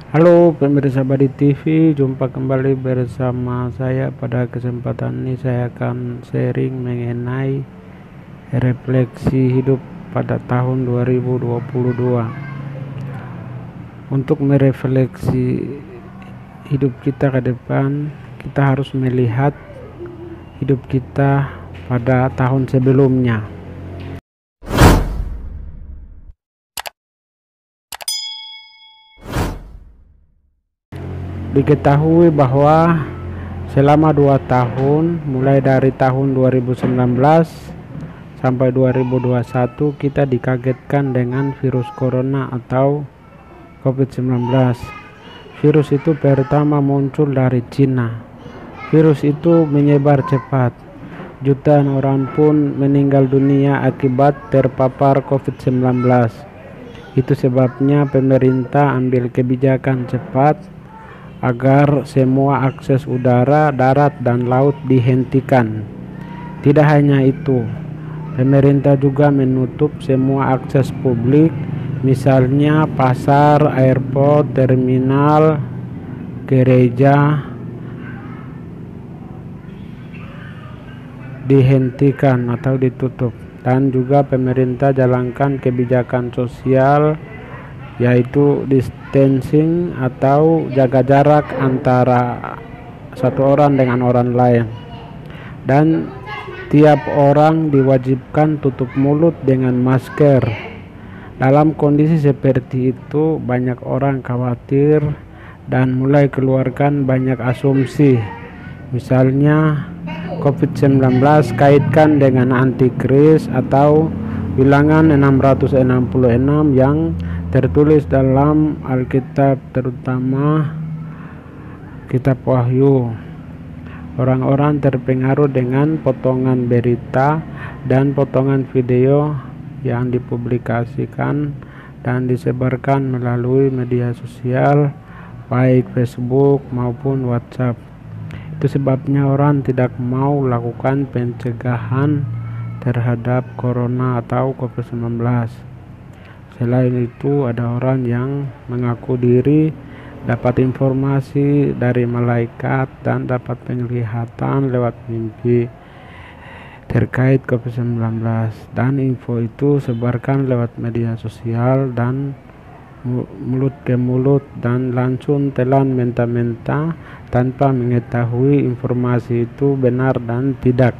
Halo pemirsa Badi TV, jumpa kembali bersama saya. Pada kesempatan ini saya akan sharing mengenai refleksi hidup pada tahun 2022. Untuk merefleksi hidup kita ke depan, kita harus melihat hidup kita pada tahun sebelumnya. Diketahui bahwa selama 2 tahun, mulai dari tahun 2019 sampai 2021, kita dikagetkan dengan virus corona atau COVID-19. Virus itu pertama muncul dari Cina. Virus itu menyebar cepat. Jutaan orang pun meninggal dunia akibat terpapar COVID-19. Itu sebabnya pemerintah ambil kebijakan cepat agar semua akses udara, darat, dan laut dihentikan. Tidak hanya itu, pemerintah juga menutup semua akses publik, misalnya pasar, airport, terminal, gereja, dihentikan atau ditutup. Dan juga pemerintah jalankan kebijakan sosial, yaitu distancing atau jaga jarak antara satu orang dengan orang lain, dan tiap orang diwajibkan tutup mulut dengan masker. Dalam kondisi seperti itu, banyak orang khawatir dan mulai keluarkan banyak asumsi, misalnya COVID-19 kaitkan dengan antikris atau bilangan 666 yang tertulis dalam Alkitab, terutama kitab Wahyu. Orang-orang terpengaruh dengan potongan berita dan potongan video yang dipublikasikan dan disebarkan melalui media sosial, baik Facebook maupun WhatsApp. Itu sebabnya orang tidak mau lakukan pencegahan terhadap corona atau COVID-19. Selain itu, ada orang yang mengaku diri dapat informasi dari malaikat dan dapat penglihatan lewat mimpi terkait COVID-19, dan info itu sebarkan lewat media sosial dan mulut ke mulut dan langsung telan mentah-mentah tanpa mengetahui informasi itu benar dan tidak.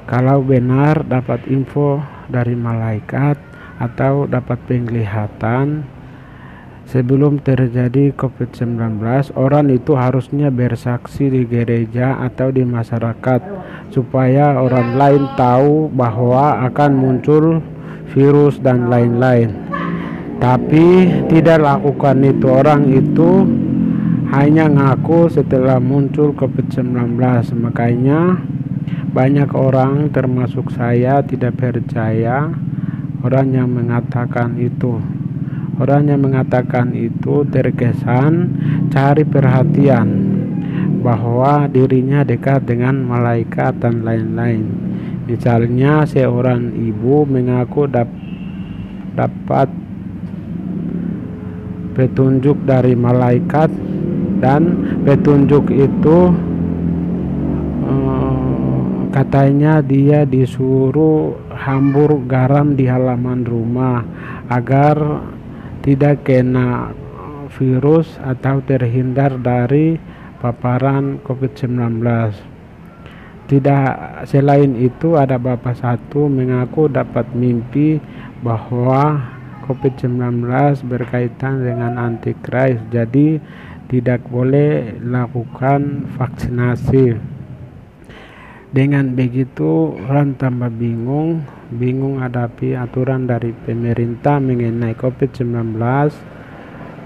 Kalau benar dapat info dari malaikat atau dapat penglihatan sebelum terjadi COVID-19, orang itu harusnya bersaksi di gereja atau di masyarakat supaya orang lain tahu bahwa akan muncul virus dan lain-lain. Tapi tidak lakukan itu. Orang itu hanya ngaku setelah muncul COVID-19. Makanya banyak orang termasuk saya tidak percaya orang yang mengatakan itu. Orang yang mengatakan itu terkesan cari perhatian bahwa dirinya dekat dengan malaikat dan lain-lain. Misalnya seorang ibu mengaku dapat petunjuk dari malaikat, dan petunjuk itu katanya dia disuruh hambur garam di halaman rumah agar tidak kena virus atau terhindar dari paparan COVID-19. Tidak, selain itu ada bapak satu mengaku dapat mimpi bahwa COVID-19 berkaitan dengan antikris, jadi tidak boleh lakukan vaksinasi. Dengan begitu orang tambah bingung hadapi aturan dari pemerintah mengenai COVID-19,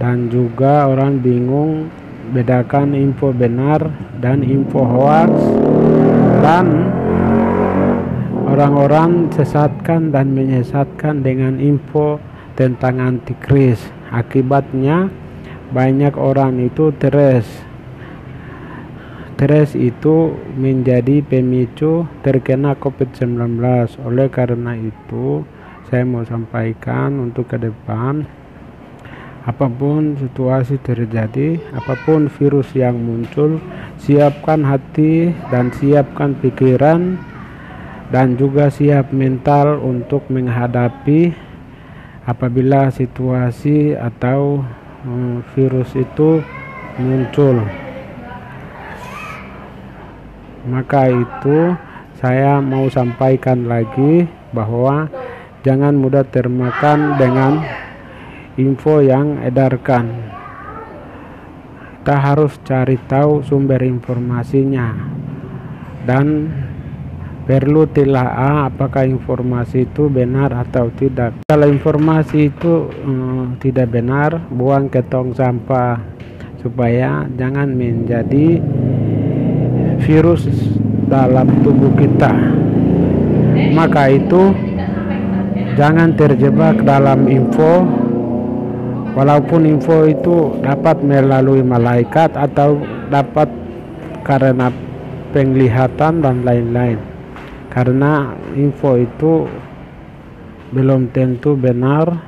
dan juga orang bingung bedakan info benar dan info hoax, dan orang-orang sesatkan dan menyesatkan dengan info tentang antikris. Akibatnya banyak orang itu stres itu menjadi pemicu terkena COVID-19. Oleh karena itu, saya mau sampaikan untuk ke depan Apapun situasi terjadi, apapun virus yang muncul, siapkan hati dan siapkan pikiran dan juga siap mental untuk menghadapi apabila situasi atau virus itu muncul. Maka itu saya mau sampaikan lagi bahwa jangan mudah termakan dengan info yang edarkan. Kita harus cari tahu sumber informasinya dan perlu telaah apakah informasi itu benar atau tidak. Kalau informasi itu tidak benar, buang ke tong sampah supaya jangan menjadi virus dalam tubuh kita. Maka itu jangan terjebak dalam info, walaupun info itu dapat melalui malaikat atau dapat karena penglihatan dan lain-lain. Karena info itu belum tentu benar.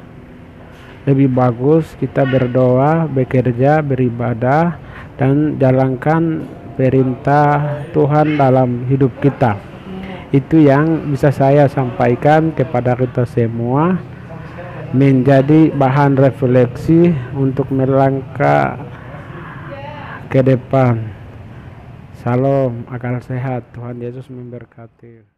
Lebih bagus kita berdoa, bekerja, beribadah, dan jalankan perintah Tuhan dalam hidup kita. Itu yang bisa saya sampaikan kepada kita semua, menjadi bahan refleksi untuk melangkah ke depan. Salam, akal sehat. Tuhan Yesus memberkati.